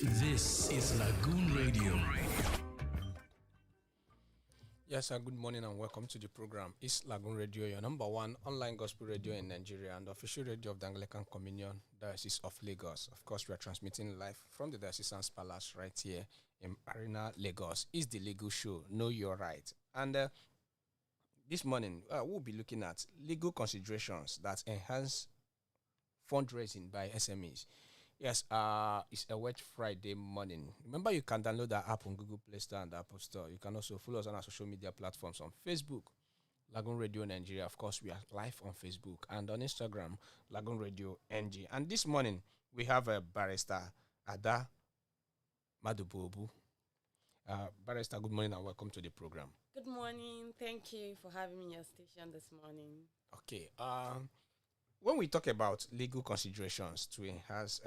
This is Lagoon Radio. Yes, sir. Good morning and welcome to the program. It's Lagoon Radio, your number one online gospel radio in Nigeria and the official radio of the Anglican Diocese of Lagos. Of course, we are transmitting live from the Diocesan Palace right here in Arena, Lagos. It's the Legal Show. Know your right. And this morning, we'll be looking at legal considerations that enhance fundraising by SMEs. Yes, it's a Wet Friday morning. Remember, you can download the app on Google Play Store and Apple Store. You can also follow us on our social media platforms on Facebook, Lagoonradio.Ng. Of course, we are live on Facebook and on Instagram, Lagoonradio.Ng. And this morning, we have a barrister, Ada Madubobu. Barrister, good morning and welcome to the program. Good morning. Thank you for having me in your station this morning. Okay. When we talk about legal considerations to enhance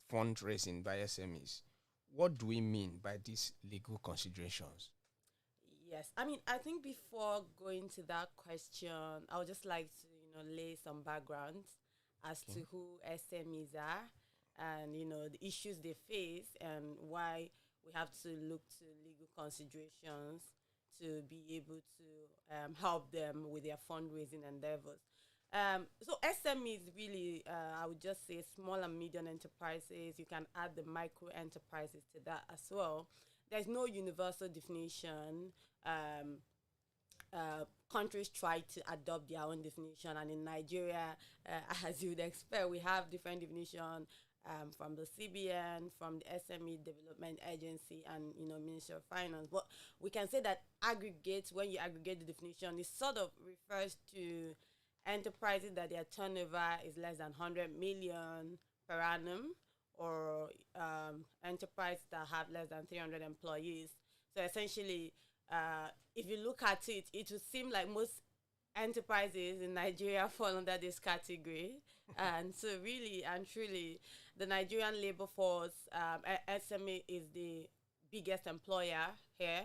fundraising by SMEs, what do we mean by these legal considerations? Yes, I think before going to that question, I would just like to, lay some background as to who SMEs are and, the issues they face and why we have to look to legal considerations to be able to help them with their fundraising endeavors. So SMEs really, I would just say small and medium enterprises. You can add the micro enterprises to that as well. There's no universal definition. Countries try to adopt their own definition, and in Nigeria, as you would expect, we have different definition from the CBN, from the SME Development Agency, and Ministry of Finance. But we can say that when you aggregate the definition, it sort of refers to enterprises that their turnover is less than 100 million per annum, or enterprises that have less than 300 employees. So essentially, if you look at it, it would seem like most enterprises in Nigeria fall under this category. And so really and truly, the Nigerian labor force, SME is the biggest employer here.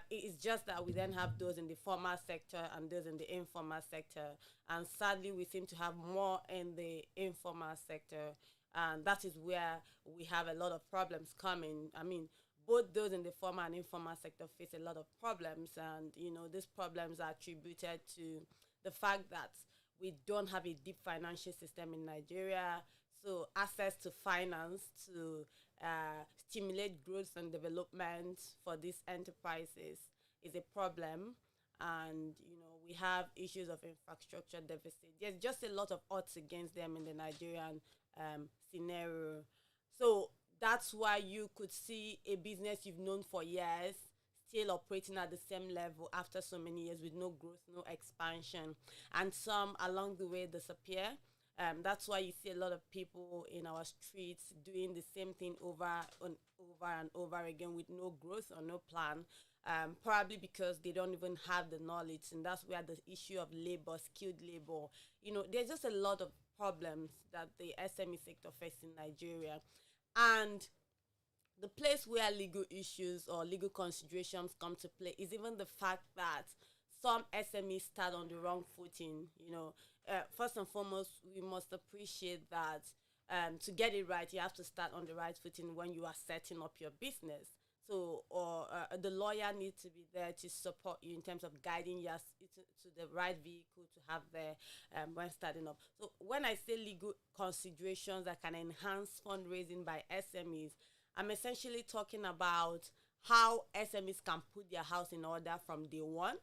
It's just that we then have those in the formal sector and those in the informal sector. And sadly, we seem to have more in the informal sector. And that is where we have a lot of problems coming. Both those in the formal and informal sector face a lot of problems. And, these problems are attributed to the fact that we don't have a deep financial system in Nigeria. So access to finance to stimulate growth and development for these enterprises is a problem. And, we have issues of infrastructure deficit. There's just a lot of odds against them in the Nigerian scenario. So that's why you could see a business you've known for years still operating at the same level after so many years with no growth, no expansion. And some along the way disappear. That's why you see a lot of people in our streets doing the same thing over and over again with no growth or no plan, probably because they don't even have the knowledge. And that's where the issue of labor, skilled labor, there's just a lot of problems that the SME sector faces in Nigeria. And the place where legal issues or legal considerations come to play is even the fact that some SMEs start on the wrong footing. First and foremost, we must appreciate that to get it right, you have to start on the right footing when you are setting up your business. So, the lawyer needs to be there to support you in terms of guiding you to the right vehicle to have there when starting up. So, when I say legal considerations that can enhance fundraising by SMEs, I'm essentially talking about how SMEs can put their house in order from day one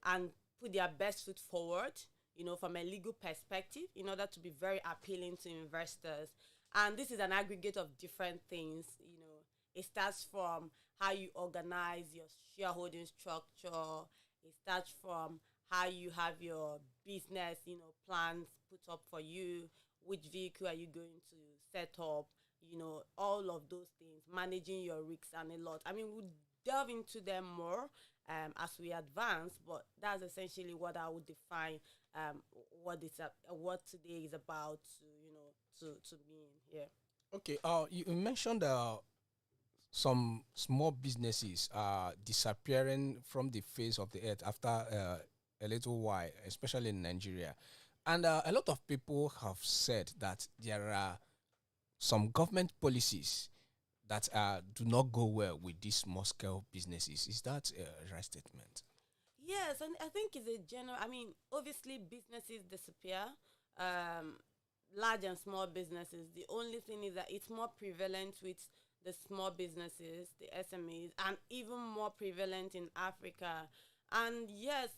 and put their best foot forward, from a legal perspective, in order to be very appealing to investors. And this is an aggregate of different things. It starts from how you organize your shareholding structure. It starts from how you have your business, plans put up for you. Which vehicle are you going to set up? All of those things, managing your risks and a lot. We'll delve into them more as we advance, but that's essentially what I would define what today is about to me here. Okay, you mentioned some small businesses are disappearing from the face of the earth after a little while, especially in Nigeria. And a lot of people have said that there are some government policies that do not go well with these small scale businesses. Is that a right statement? Yes, and I think it's a general. I mean, obviously, businesses disappear. Um, Large and small businesses. The only thing is that it's more prevalent with the small businesses, the SMEs, and even more prevalent in Africa. And yes,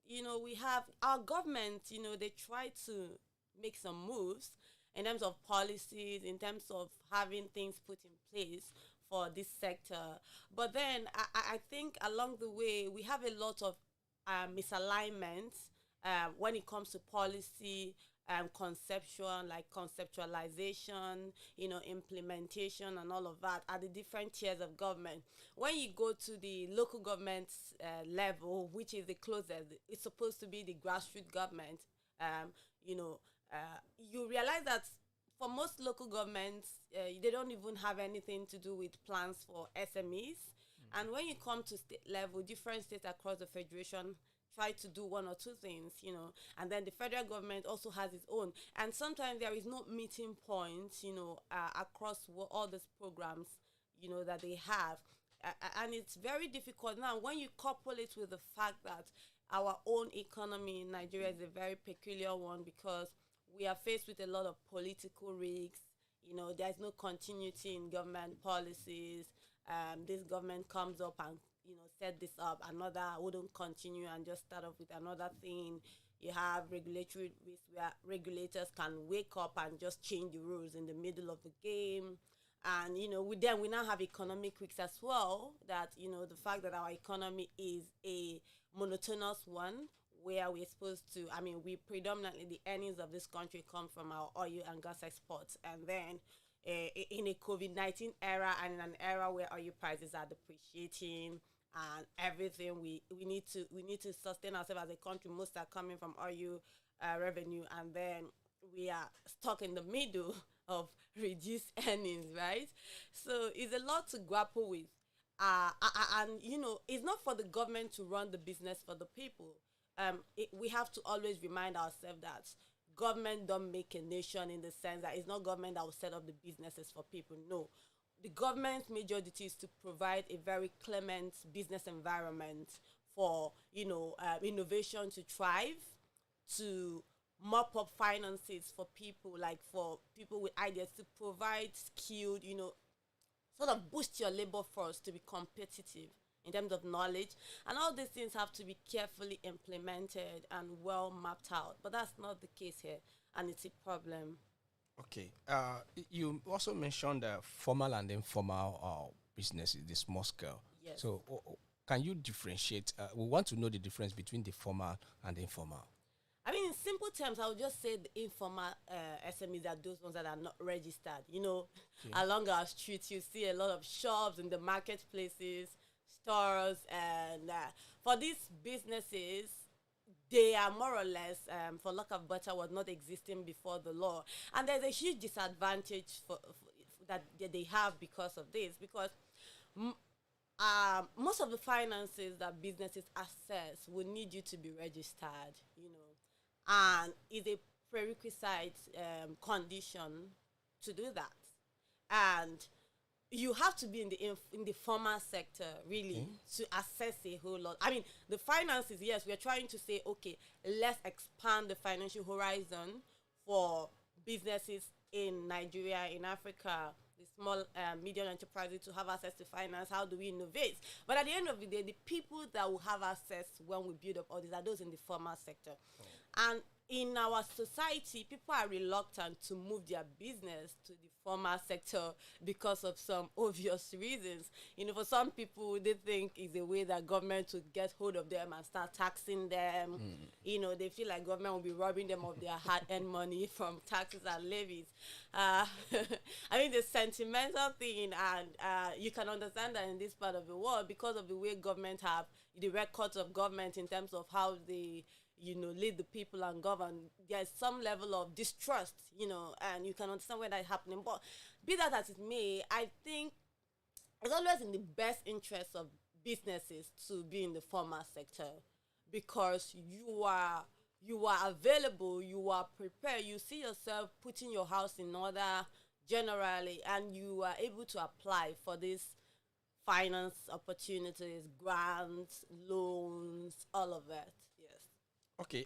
we have our government. They try to make some moves in terms of policies, in terms of having things put in place for this sector. But then I think along the way we have a lot of misalignment when it comes to policy, conceptual, like conceptualization, implementation and all of that at the different tiers of government. When you go to the local government level, which is the closest, it's supposed to be the grassroots government. Um, you realize that for most local governments, they don't even have anything to do with plans for SMEs. And when you come to state level, different states across the federation try to do one or two things, and then the federal government also has its own. And sometimes there is no meeting point, across all these programs, that they have. And it's very difficult now when you couple it with the fact that our own economy in Nigeria is a very peculiar one because we are faced with a lot of political risks. There's no continuity in government policies. This government comes up and set this up, another wouldn't continue and just start off with another thing. You have regulatory risk where regulators can wake up and just change the rules in the middle of the game. And we now have economic risks as well, that the fact that our economy is a monotonous one where we're supposed to, we predominantly, the earnings of this country come from our oil and gas exports. And then in a COVID-19 era and in an era where oil prices are depreciating and everything, we need to sustain ourselves as a country. Most are coming from oil revenue, and then we are stuck in the middle of reduced earnings, right? So it's a lot to grapple with. And it's not for the government to run the business for the people. We have to always remind ourselves that government don't make a nation, in the sense that it's not government that will set up the businesses for people. No, the government's major duty is to provide a very clement business environment for innovation to thrive, to mop up finances for people, like for people with ideas, to provide skilled, sort of boost your labor force to be competitive in terms of knowledge. And all these things have to be carefully implemented and well mapped out. But that's not the case here, and it's a problem. Okay. You also mentioned formal and informal businesses, the small scale. Yes. So can you differentiate? We want to know the difference between the formal and the informal. In simple terms, I would just say the informal SMEs are those ones that are not registered. Along our streets, you see a lot of shops in the marketplaces, stores, and for these businesses, they are more or less, for lack of better word, not existing before the law. And there's a huge disadvantage for that they have because of this, because most of the finances that businesses access will need you to be registered, and is a prerequisite condition to do that. And you have to be in the formal sector, really, to access a whole lot. The finances, yes, we are trying to say, okay, let's expand the financial horizon for businesses in Nigeria, in Africa, the small, medium enterprises to have access to finance. How do we innovate? But at the end of the day, the people that will have access when we build up all these are those in the formal sector. And in our society, people are reluctant to move their business to the formal sector because of some obvious reasons. For some people, they think it's a way that government would get hold of them and start taxing them. They feel like government will be robbing them of their hard-earned money from taxes and levies. The sentimental thing, and you can understand that in this part of the world because of the way government have the records of government in terms of how they lead the people and govern. There's some level of distrust, and you can understand where that's happening. But be that as it may, I think it's always in the best interest of businesses to be in the formal sector, because you are available, you are prepared, you see yourself putting your house in order, generally, and you are able to apply for this finance opportunities, grants, loans, all of that. Yes. Okay.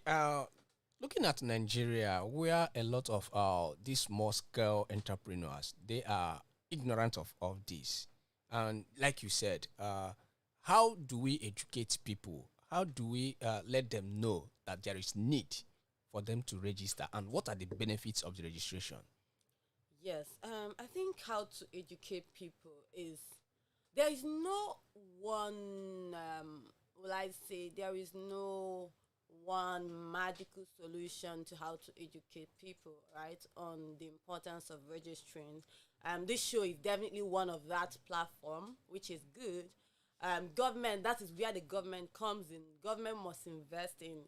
Looking at Nigeria, where a lot of these small scale entrepreneurs, they are ignorant of this, and like you said, how do we educate people? How do we let them know that there is need for them to register, and what are the benefits of the registration? Yes. I think how to educate people is there is no one. Will I say there is no one magical solution to how to educate people, right, on the importance of registering. This show is definitely one of that platform, which is good. Government, that is where the government comes in. Government must invest in,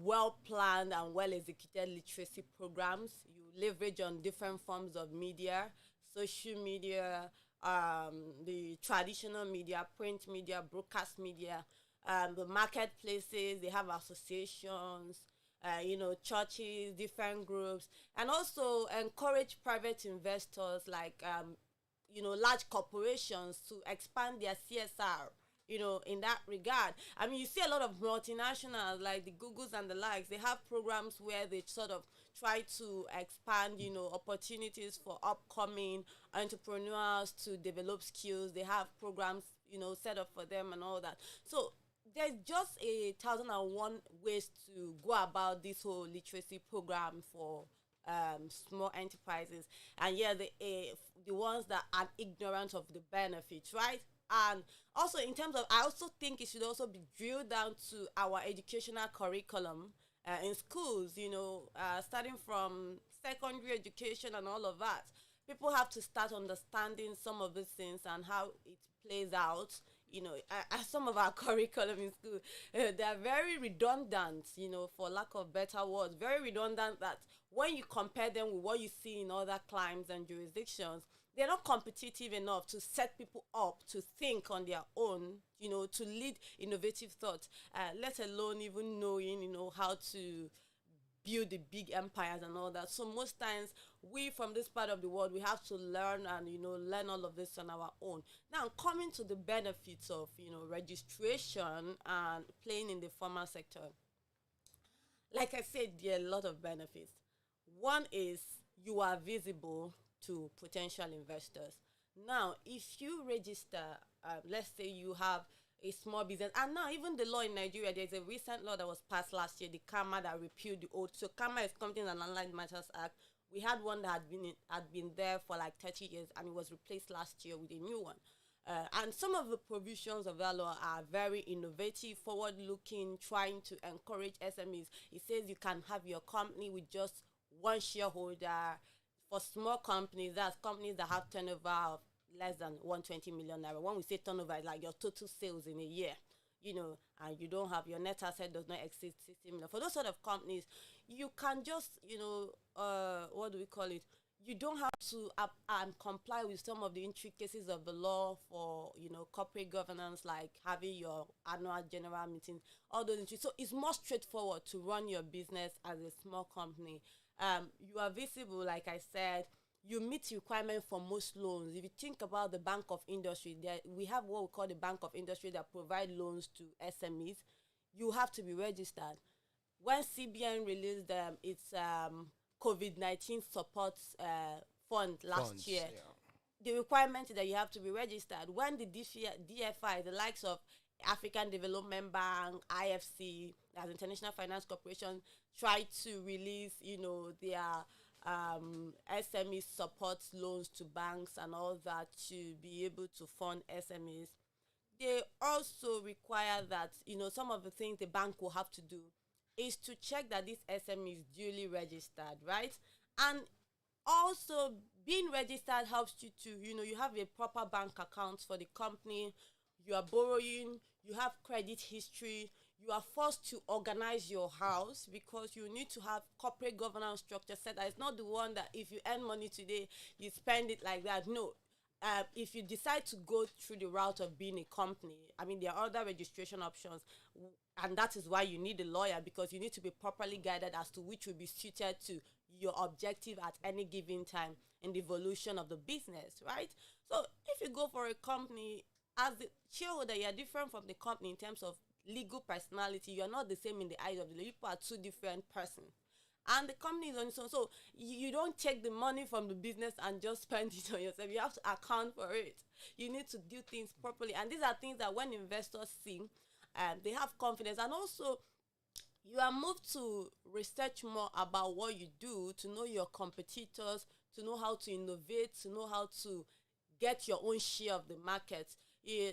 well planned and well executed literacy programs. You leverage on different forms of media, social media, the traditional media, print media, broadcast media, the marketplaces. They have associations, churches, different groups, and also encourage private investors like large corporations to expand their CSR, in that regard. I mean, you see a lot of multinationals like the Googles and the likes, they have programs where they sort of try to expand, opportunities for upcoming entrepreneurs to develop skills. They have programs, set up for them and all that. So there's just 1,001 ways to go about this whole literacy program for small enterprises, and yeah, the ones that are ignorant of the benefits, right? And also in terms of, I also think it should also be drilled down to our educational curriculum in schools. Starting from secondary education and all of that. People have to start understanding some of these things and how it plays out. Some of our curriculum in school, they are very redundant, for lack of better words, very redundant, that when you compare them with what you see in other climes and jurisdictions, they're not competitive enough to set people up to think on their own, to lead innovative thoughts, let alone even knowing, how to build the big empires and all that. So most times we from this part of the world, we have to learn and learn all of this on our own. Now coming to the benefits of registration and playing in the formal sector, like I said, there are a lot of benefits. One is you are visible to potential investors. Now if you register, let's say you have a small business, and now even the law in Nigeria, there's a recent law that was passed last year, the KAMA, that repealed the old. So KAMA is Companies and Allied Matters Act. We had one that had been there for like 30 years, and it was replaced last year with a new one. And some of the provisions of that law are very innovative, forward-looking, trying to encourage SMEs. It says you can have your company with just one shareholder. For small companies, that's companies that have turnover of less than 120 million naira. When we say turnover, it's like your total sales in a year, and you don't have, your net asset does not exceed 60 million. For those sort of companies, you can just, what do we call it? You don't have to comply with some of the intricacies of the law for, corporate governance, like having your annual general meeting, all those intricacies. So it's more straightforward to run your business as a small company. You are visible, like I said. You meet requirements for most loans. If you think about the Bank of Industry, we have what we call the Bank of Industry that provide loans to SMEs. You have to be registered. When CBN released its COVID-19 support fund last year, the requirement is that you have to be registered. When the DFI, the likes of African Development Bank, IFC, as International Finance Corporation, tried to release, their SME support loans to banks and all that to be able to fund SMEs. They also require that, some of the things the bank will have to do is to check that this SME is duly registered, right? And also being registered helps you to, you have a proper bank account for the company, you are borrowing, you have credit history. You are forced to organize your house because you need to have corporate governance structure set. That it's not the one that if you earn money today, you spend it like that. No. If you decide to go through the route of being a company, I mean, there are other registration options. And that is why you need a lawyer, because you need to be properly guided as to which will be suited to your objective at any given time in the evolution of the business, right? So if you go for a company, as the shareholder, you're different from the company in terms of legal personality. You're not the same in the eyes of the legal. People are two different persons. And the company is on its own. So you don't take the money from the business and just spend it on yourself. You have to account for it. You need to do things properly. And these are things that when investors see, they have confidence. And also, you are moved to research more about what you do, to know your competitors, to know how to innovate, to know how to get your own share of the market.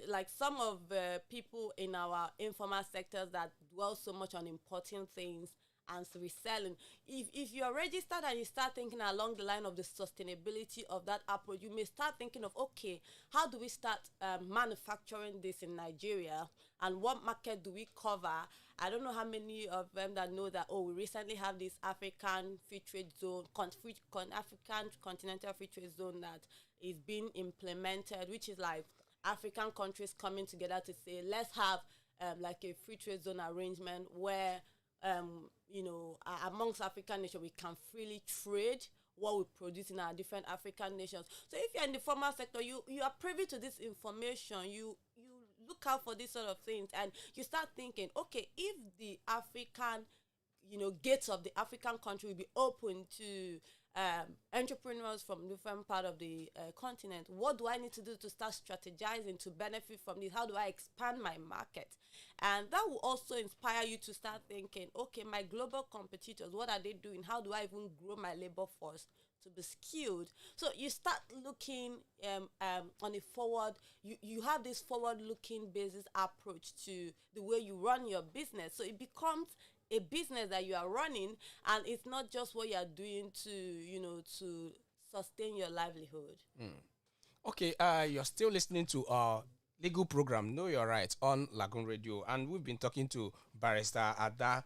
Like some of the people in our informal sectors that dwell so much on importing things and reselling. If you're registered and you start thinking along the line of the sustainability of that approach, you may start thinking of, okay, how do we start manufacturing this in Nigeria, and what market do we cover? I don't know how many of them that know that, we recently have this African free trade zone, African continental free trade zone that is being implemented, which is like African countries coming together to say, let's have like a free trade zone arrangement where amongst African nations, we can freely trade what we produce in our different African nations. So if you're in the formal sector, you are privy to this information, you look out for these sort of things, and you start thinking, okay, if the African, gates of the African country will be open to entrepreneurs from different part of the continent, what do I need to do to start strategizing to benefit from this? How do I expand my market? And that will also inspire you to start thinking, okay, my global competitors, what are they doing? How do I even grow my labor force to be skilled? So you start looking on a forward, you have this forward-looking business approach to the way you run your business. So it becomes a business that you are running, and it's not just what you are doing to sustain your livelihood. Okay, you're still listening to our legal program, Know Your Rights, on Lagoon Radio, and we've been talking to Barrister Ada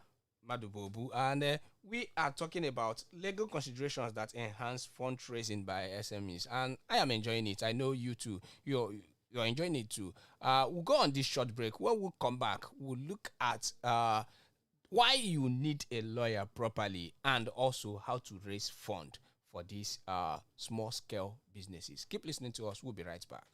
Madubobu, and we are talking about legal considerations that enhance fundraising by SMEs, and I am enjoying it. I know you too. You're enjoying it too. We'll go on this short break. When we come back, we'll look at why you need a lawyer properly, and also how to raise fund for these small scale businesses. Keep listening to us. We'll be right back.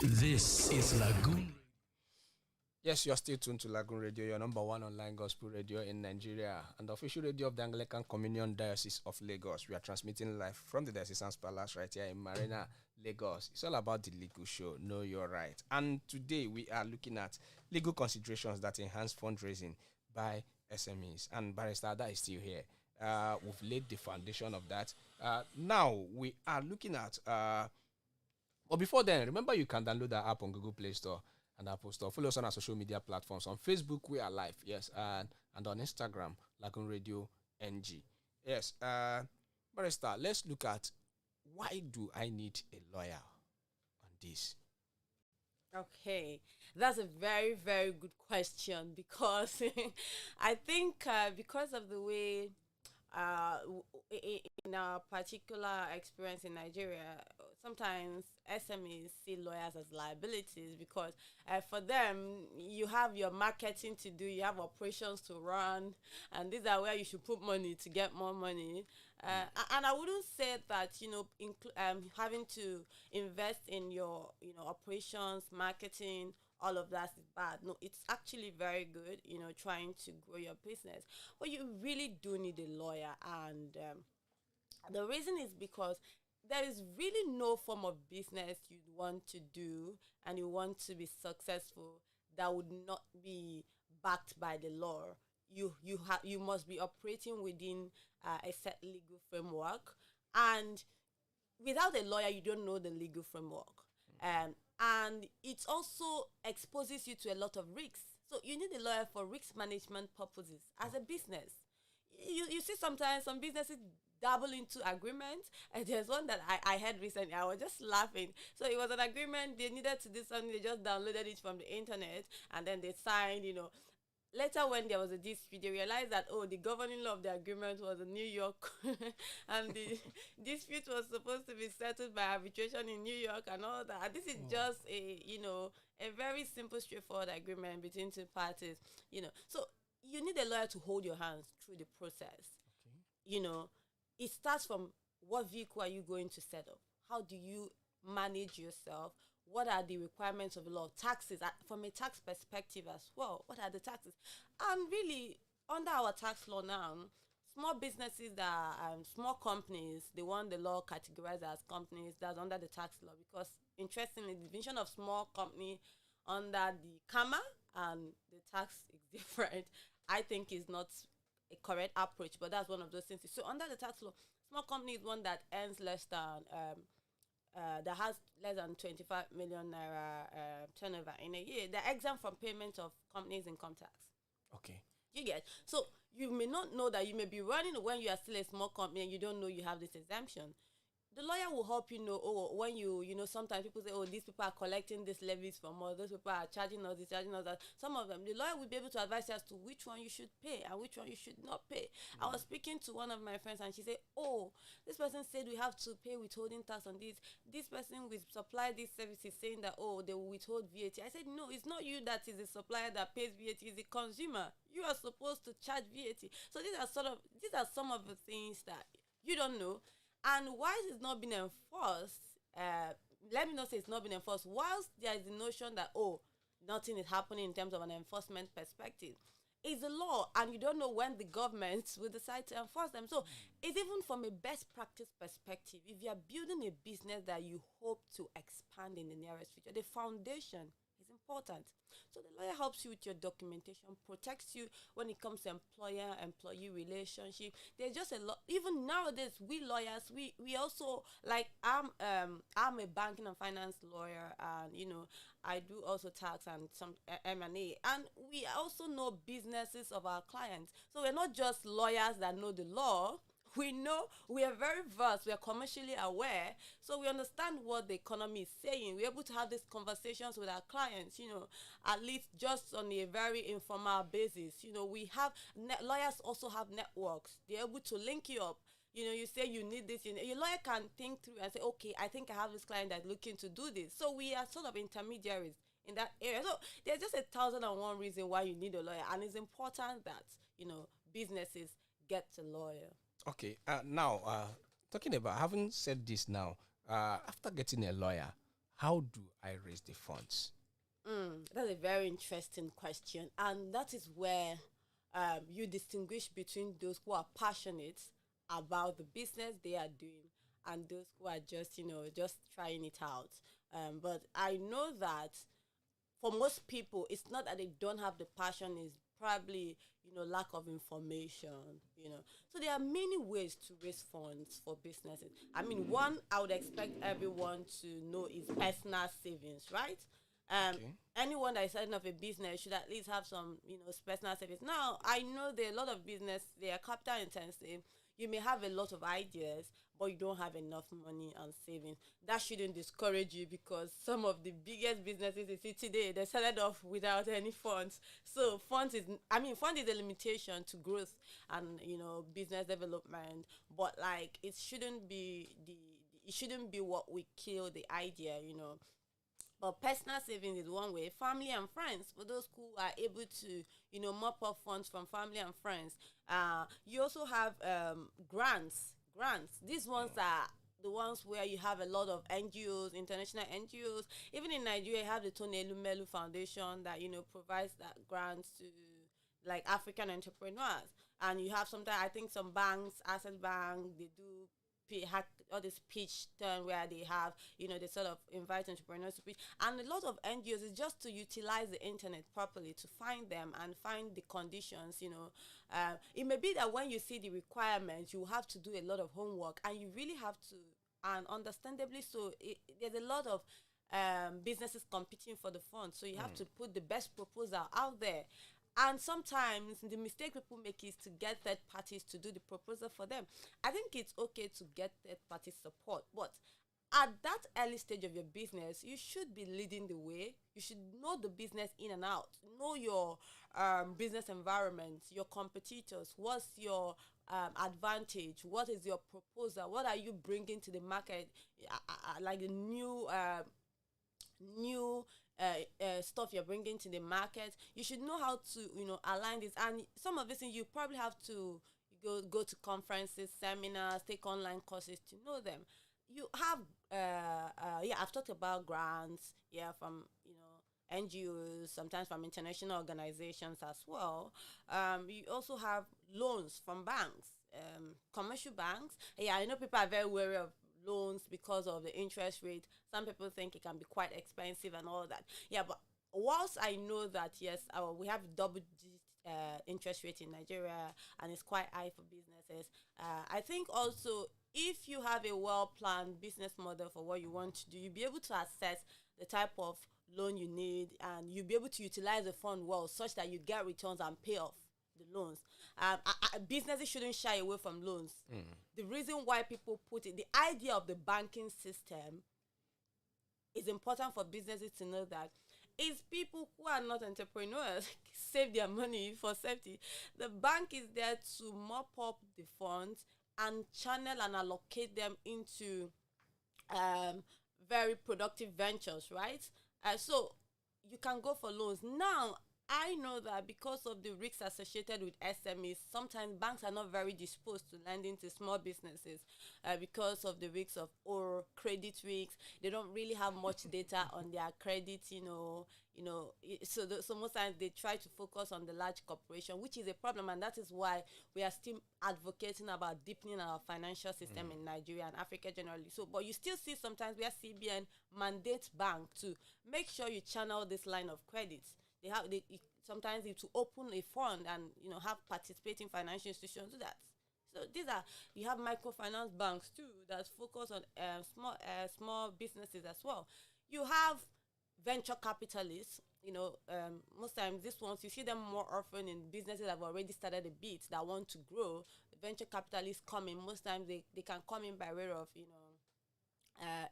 This is Lagoon. Yes, you're still tuned to Lagoon Radio, your number one online gospel radio in Nigeria, and the official radio of the Anglican Diocese of Lagos. We are transmitting live from the Diocesan Palace right here in Marina, Lagos. It's all about the legal show, Know Your Right. And today we are looking at legal considerations that enhance fundraising by SMEs. And Barrister Ada is still here. We've laid the foundation of that. Now we are looking at... but before then, remember you can download the app on Google Play Store and Apple Store. Follow us on our social media platforms. On Facebook, we are live, yes, and on Instagram, Lagoonradio.Ng. Yes, Barrister, let's look at why do I need a lawyer on this? Okay, that's a very, very good question, because I think because of the way in our particular experience in Nigeria, sometimes SMEs see lawyers as liabilities because for them, you have your marketing to do, you have operations to run, and these are where you should put money to get more money. And I wouldn't say that, having to invest in your, operations, marketing, all of that is bad. No, it's actually very good, trying to grow your business. But you really do need a lawyer. And the reason is because there is really no form of business you want to do and you want to be successful that would not be backed by the law. You must be operating within a set legal framework, and without a lawyer, you don't know the legal framework. And it also exposes you to a lot of risks. So you need a lawyer for risk management purposes as a business. You see sometimes some businesses dabble into agreements, and there's one that I heard recently. I was just laughing. So it was an agreement, they needed to do something, they just downloaded it from the internet, and then they signed. Later, when there was a dispute, they realized that, the governing law of the agreement was in New York, and the dispute was supposed to be settled by arbitration in New York and all that. This is just a very simple, straightforward agreement between two parties. So you need a lawyer to hold your hands through the process. It starts from, what vehicle are you going to set up? How do you manage yourself? What are the requirements of the law? Taxes, from a tax perspective as well. What are the taxes? And really, under our tax law now, small businesses that are small companies, the one the law categorizes as companies, that's under the tax law. Because, interestingly, the definition of small company under the comma and the tax is different, I think is not a correct approach, but that's one of those things. So under the tax law, small company is one that earns less than that has less than 25 million naira turnover in a year. They're exempt from payment of companies' income tax. Okay. You get? So you may not know that you may be running when you are still a small company and you don't know you have this exemption. The lawyer will help you know, when sometimes people say, these people are collecting these levies from us, those people are charging us this, charging us that. Some of them, the lawyer will be able to advise you as to which one you should pay and which one you should not pay. I was speaking to one of my friends and she said, this person said we have to pay withholding tax on this. This person will supply this service is saying that, they will withhold VAT. I said, no, it's not you that is the supplier that pays VAT, it's the consumer. You are supposed to charge VAT. So these are some of the things that you don't know. And why it's not been enforced, let me not say it's not been enforced, whilst there is the notion that, nothing is happening in terms of an enforcement perspective, it's a law, and you don't know when the government will decide to enforce them. So it's even from a best practice perspective, if you are building a business that you hope to expand in the nearest future, the foundation is important. So the lawyer helps you with your documentation, protects you when it comes to employer-employee relationship. There's just a lot. Even nowadays, we lawyers, we also, like, I'm a banking and finance lawyer, and I do also tax and some M&A, and we also know businesses of our clients. So we're not just lawyers that know the law. We know, we are very versed, we are commercially aware, so we understand what the economy is saying. We're able to have these conversations with our clients, at least just on a very informal basis. We have, lawyers also have networks. They're able to link you up. You say you need this, your lawyer can think through and say, okay, I think I have this client that's looking to do this. So we are sort of intermediaries in that area. So there's just 1,001 reason why you need a lawyer, and it's important that, businesses get a lawyer. Okay. Now, talking about, having said this now, after getting a lawyer, how do I raise the funds? That's a very interesting question. And that is where you distinguish between those who are passionate about the business they are doing and those who are just, just trying it out. But I know that for most people, it's not that they don't have the passion, it's probably, lack of information, So there are many ways to raise funds for businesses. I mean, one I would expect everyone to know is personal savings, right? Okay. Anyone that is setting up a business should at least have some, personal savings. Now, I know there are a lot of business, they are capital intensive. You may have a lot of ideas, but you don't have enough money and savings. That shouldn't discourage you, because some of the biggest businesses you see today, they started off without any funds. So fund is a limitation to growth and, business development. But it shouldn't be the it shouldn't be what we kill the idea, But personal savings is one way. Family and friends, for those who are able to, mop up funds from family and friends. You also have grants. Grants. These ones are the ones where you have a lot of NGOs, international NGOs. Even in Nigeria, you have the Tony Elumelu Foundation that, provides that grants to like African entrepreneurs. And you have sometimes, I think some banks, Access Bank, they do all this pitch turn where they have, they sort of invite entrepreneurs to pitch. And a lot of NGOs is just to utilize the internet properly, to find them and find the conditions, It may be that when you see the requirements, you have to do a lot of homework, and you really have to, and understandably so, there's a lot of businesses competing for the funds. So you have to put the best proposal out there. And sometimes the mistake people make is to get third parties to do the proposal for them. I think it's okay to get third party support, but at that early stage of your business, you should be leading the way. You should know the business in and out. Know your business environment, your competitors. What's your advantage? What is your proposal? What are you bringing to the market? Like the new stuff you're bringing to the market. You should know how to align this, and some of this you probably have to go to conferences, seminars, take online courses to know them. You have I've talked about grants from NGOs, sometimes from international organizations as well. You also have loans from banks, commercial banks. I know people are very wary of loans because of the interest rate. Some people think it can be quite expensive and all that. But whilst I know that, yes, we have double-digit interest rate in Nigeria and it's quite high for businesses, I think also if you have a well-planned business model for what you want to do, you'll be able to assess the type of loan you need, and you'll be able to utilize the fund well such that you get returns and pay off the loans. Businesses shouldn't shy away from loans. The reason why people put it, the idea of the banking system is important for businesses to know that is people who are not entrepreneurs save their money for safety. The bank is there to mop up the funds and channel and allocate them into very productive ventures, right? So you can go for loans. Now, I know that because of the risks associated with SMEs, sometimes banks are not very disposed to lending to small businesses because of the risks of or credit risks. They don't really have much data on their credit, so most times they try to focus on the large corporation, which is a problem, and that is why we are still advocating about deepening our financial system in Nigeria and Africa generally. So, but you still see sometimes where CBN mandates bank to make sure you channel this line of credits. Sometimes to open a fund and have participating financial institutions do that. So you have microfinance banks too that focus on small businesses as well. You have venture capitalists. Most times these ones you see them more often in businesses that have already started a bit that want to grow. The venture capitalists come in. Most times they can come in by way of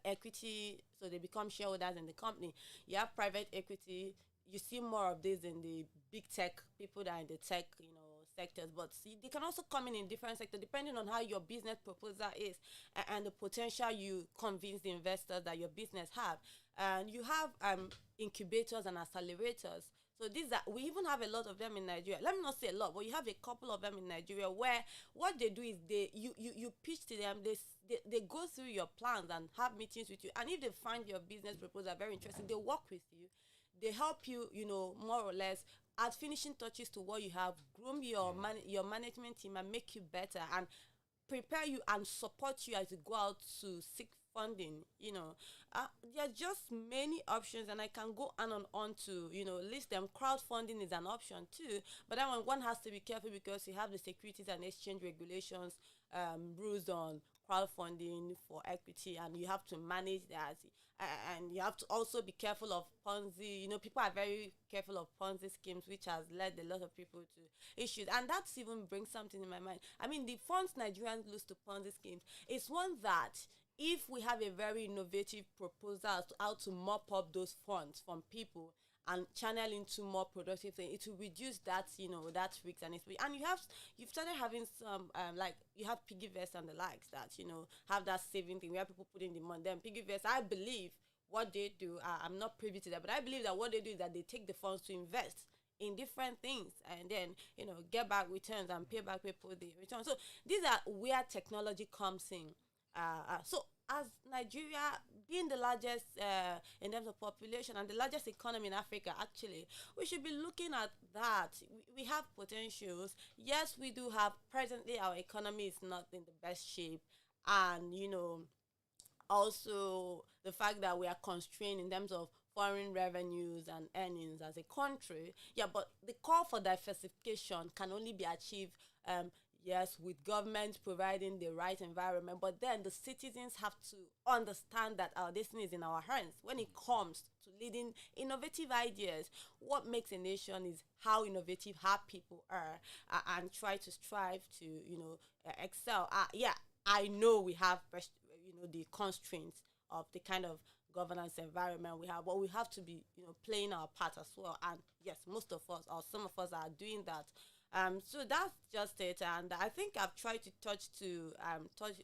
equity, so they become shareholders in the company. You have private equity. You see more of this in the big tech, people that are in the tech, sectors. But they can also come in different sectors depending on how your business proposal is and the potential you convince the investors that your business have. And you have incubators and accelerators. So we even have a lot of them in Nigeria. Let me not say a lot, but you have a couple of them in Nigeria where what they do is you pitch to them. They go through your plans and have meetings with you. And if they find your business proposal very interesting, they work with you. They help you, more or less add finishing touches to what you have, groom your management team and make you better and prepare you and support you as you go out to seek funding. There are just many options, and I can go on to list them. Crowdfunding is an option too, but that one has to be careful because you have the Securities and Exchange regulations, rules on crowdfunding for equity, and you have to manage that. And you have to also be careful of Ponzi. People are very careful of Ponzi schemes, which has led a lot of people to issues. And that's even brings something in my mind. I mean, the funds Nigerians lose to Ponzi schemes is one that if we have a very innovative proposal as to how to mop up those funds from people and channel into more productive thing, it will reduce that, that risk. And you've started having some like you have piggyvest and the likes that have that saving thing where people put in the money. Then piggyvest, I believe what they do, I'm not privy to that, but I believe that what they do is that they take the funds to invest in different things and then get back returns and pay back people the return. So these are where technology comes in. So as Nigeria being the largest in terms of population and the largest economy in Africa, actually, we should be looking at that. We have potentials. Yes, we do have. Presently, our economy is not in the best shape, and also the fact that we are constrained in terms of foreign revenues and earnings as a country. Yeah, but the call for diversification can only be achieved, yes, with government providing the right environment, but then the citizens have to understand that our destiny is in our hands. When it comes to leading innovative ideas, what makes a nation is how innovative our people are, and try to strive to, excel. Yeah, I know we have, the constraints of the kind of governance environment we have, but we have to be, playing our part as well. And yes, most of us or some of us are doing that. So that's just it, and I think I've tried to touch.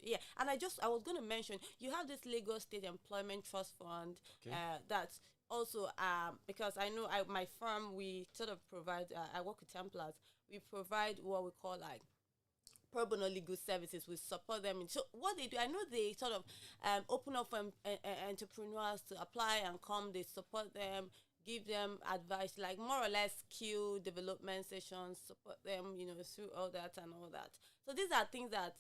Yeah, and I was going to mention you have this Lagos State Employment Trust Fund. Okay. That's also because I know my firm, we sort of provide. I work with Templars. We provide what we call like pro bono legal services. We support them. So what they do, I know they sort of open up for entrepreneurs to apply and come. They support them, give them advice, like more or less skill development sessions, support them, through all that and all that. So these are things that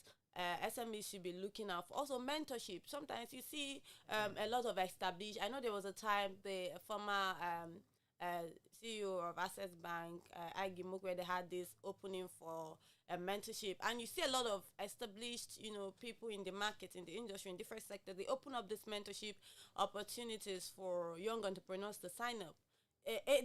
SMEs should be looking out for. Also, mentorship. Sometimes you see a lot of established. I know there was a time the former CEO of Access Bank, Agimok, where they had this opening for a mentorship, and you see a lot of established, people in the market, in the industry, in different sectors. They open up this mentorship opportunities for young entrepreneurs to sign up.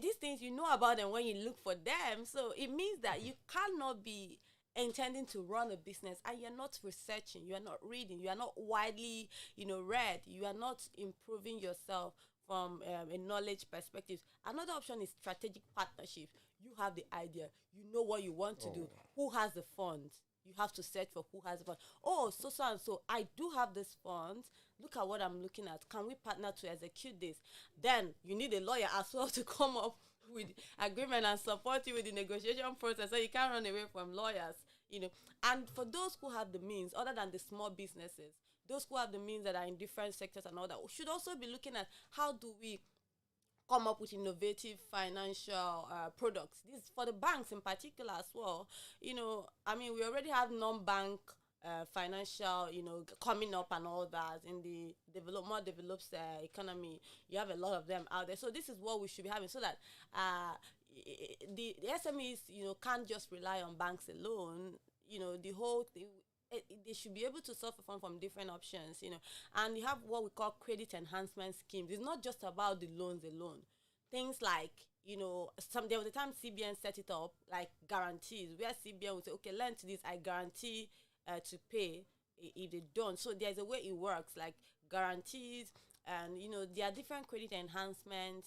These things, you know about them when you look for them. So it means that you cannot be intending to run a business and you're not researching, you are not reading, you are not widely, read, you are not improving yourself from a knowledge perspective. Another option is strategic partnership. You have the idea, you know what you want to do. Who has the funds? You have to search for who has the funds. Oh, so and so, I do have this funds. Look at what I'm looking at. Can we partner to execute this? Then you need a lawyer as well to come up with agreement and support you with the negotiation process, so you can't run away from lawyers. And for those who have the means, other than the small businesses, those who have the means that are in different sectors and all that, we should also be looking at how do we come up with innovative financial products. This is for the banks in particular as well. We already have non-bank financial, coming up and all that in the more developed economy. You have a lot of them out there. So this is what we should be having, so that the SMEs, can't just rely on banks alone. The whole thing, they should be able to solve a fund from different options, and you have what we call credit enhancement schemes. It's not just about the loans alone. Things like, there was a time CBN set it up, like guarantees, where CBN would say, okay, lend to this, I guarantee to pay if they don't. So there's a way it works, like guarantees. And, there are different credit enhancement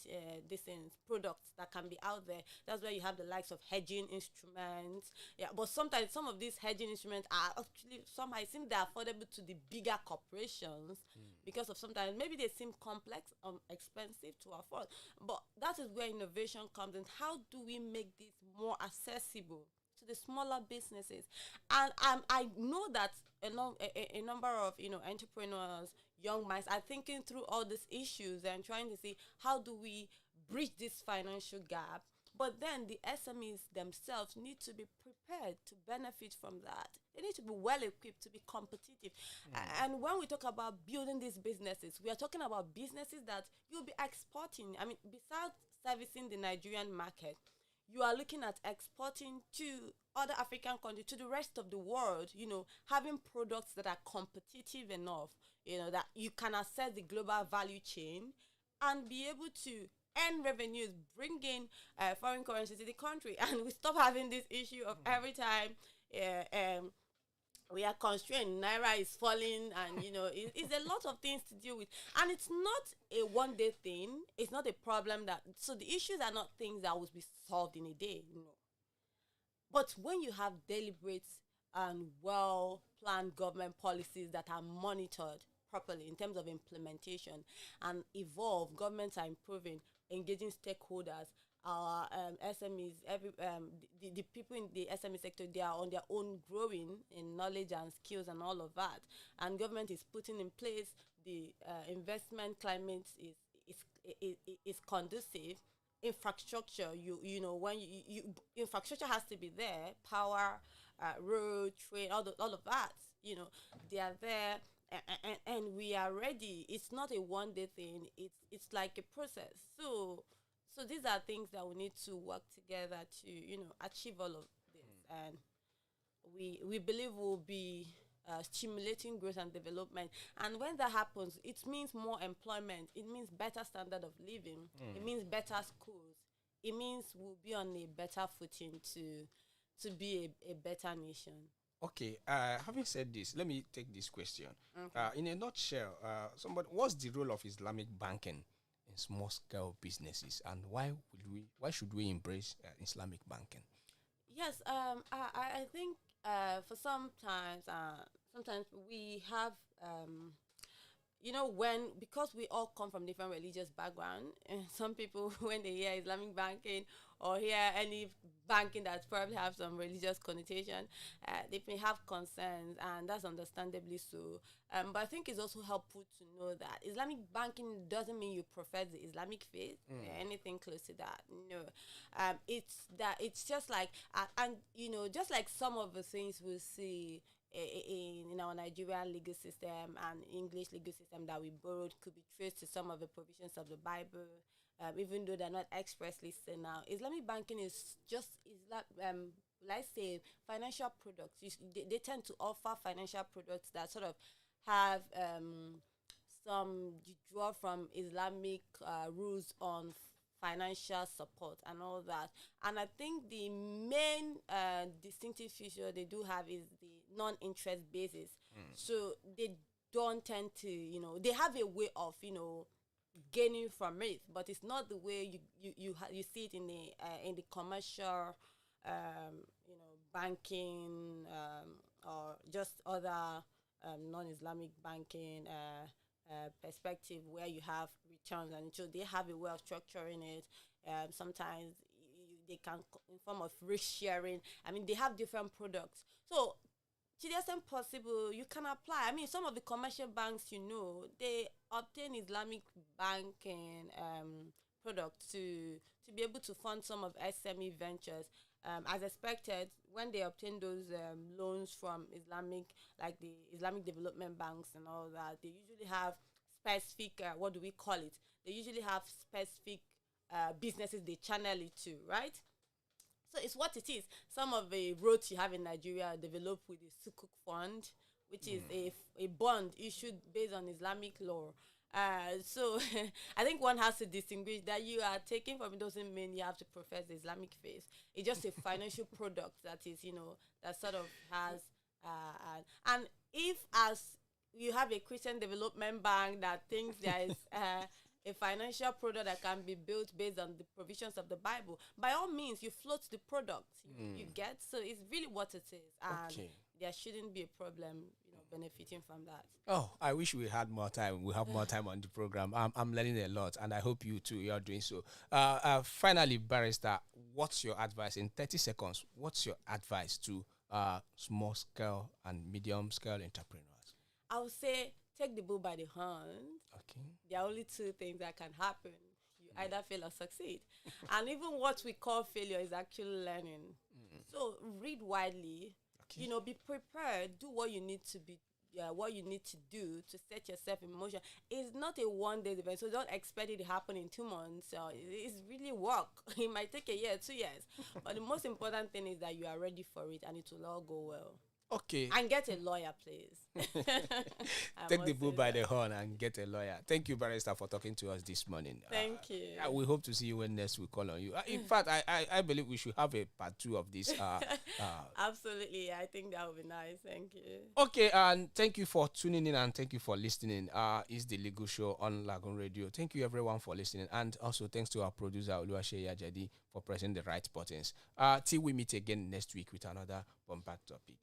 products that can be out there. That's where you have the likes of hedging instruments. Yeah, but sometimes some of these hedging instruments are actually, somehow it seems they're affordable to the bigger corporations because of sometimes maybe they seem complex, expensive to afford. But that is where innovation comes in. How do we make this more accessible to the smaller businesses? And I know that a number of entrepreneurs, young minds are thinking through all these issues and trying to see how do we bridge this financial gap. But then the SMEs themselves need to be prepared to benefit from that. They need to be well equipped to be competitive. And when we talk about building these businesses, we are talking about businesses that you'll be exporting. I mean, besides servicing the Nigerian market, you are looking at exporting to other African countries, to the rest of the world, having products that are competitive enough, that you can access the global value chain and be able to earn revenues, bring in foreign currency to the country. And we stop having this issue of every time we are constrained. Naira is falling, and it's a lot of things to deal with. And it's not a one day thing. It's not a problem that. So the issues are not things that will be solved in a day. No. But when you have deliberate and well planned government policies that are monitored properly in terms of implementation and evolve, governments are improving, engaging stakeholders, our SMEs, the people in the SME sector, they are on their own growing in knowledge and skills and all of that. And government is putting in place the investment climate is conducive. Infrastructure, when infrastructure has to be there, power, road, train, all of that, they are there, and we are ready. It's not a one day thing. It's like a process. So these are things that we need to work together to achieve all of this, and we believe we'll be stimulating growth and development. And when that happens, it means more employment. It means better standard of living. It means better schools. It means we'll be on a better footing to be a better nation. Okay, having said this, let me take this question. Okay. In a nutshell, what's the role of Islamic banking in small-scale businesses, and why should we embrace Islamic banking? Yes, I think for sometimes we have because we all come from different religious background, and some people when they hear Islamic banking or hear any banking that probably have some religious connotation, they may have concerns, and that's understandably so. But I think it's also helpful to know that Islamic banking doesn't mean you profess the Islamic faith or anything close to that. No, it's just like just like some of the things we see in our Nigerian legal system and English legal system that we borrowed could be traced to some of the provisions of the Bible, even though they're not expressly said now. Islamic banking is just let's say financial products. They tend to offer financial products that sort of have some draw from Islamic rules on financial support and all that. And I think the main distinctive feature they do have is the non-interest basis. So they don't tend to, they have a way of, gaining from it, but it's not the way you see it in the commercial, banking, or just other non-Islamic banking perspective where you have returns, and so they have a way of structuring it. Sometimes they can in form of risk sharing. I mean, they have different products. So to the extent possible, you can apply. I mean, some of the commercial banks, they obtain Islamic banking products to be able to fund some of SME ventures. As expected, when they obtain those loans from like the Islamic development banks and all that, they usually have specific, what do we call it? They usually have specific businesses they channel it to, right? So it's what it is. Some of the roads you have in Nigeria are developed with the Sukuk Fund, which is a bond issued based on Islamic law. So I think one has to distinguish that you are taking from it doesn't mean you have to profess the Islamic faith. It's just a financial product that is, that sort of has, and if as you have a Christian development bank that thinks there is a financial product that can be built based on the provisions of the Bible, by all means, you float the product. You get, so it's really what it is, and there shouldn't be a problem, benefiting from that. Oh, I wish we had more time. We have more time on the program. I'm learning a lot, and I hope you too. You're doing so. Finally, Barrister, what's your advice in 30 seconds? What's your advice to small scale and medium scale entrepreneurs? I would say take the bull by the horn. Okay. There are only two things that can happen. You either fail or succeed. And even what we call failure is actually learning. So read widely. Okay. Be prepared. Do what you need to do to set yourself in motion. It's not a one-day event, so don't expect it to happen in 2 months. It's really work. It might take a year, 2 years. But the most important thing is that you are ready for it, and it will all go well. Okay. And get a lawyer, please. Take the bull by the horn and get a lawyer. Thank you, Barrister, for talking to us this morning. Thank you. We hope to see you when next we call on you. In fact, I believe we should have a part 2 of this. Absolutely. I think that would be nice. Thank you. Okay, and thank you for tuning in and thank you for listening. It's the Legal Show on Lagoon Radio. Thank you, everyone, for listening. And also thanks to our producer, Olumakaiye, for pressing the right buttons. Till we meet again next week with another bomb-back topic.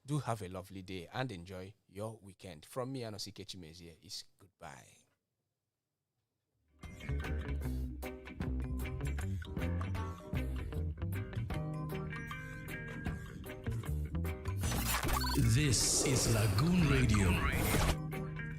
Do have a lovely day and enjoy your weekend. From me, Anosike Chimezie, is goodbye. This is Lagoon Radio.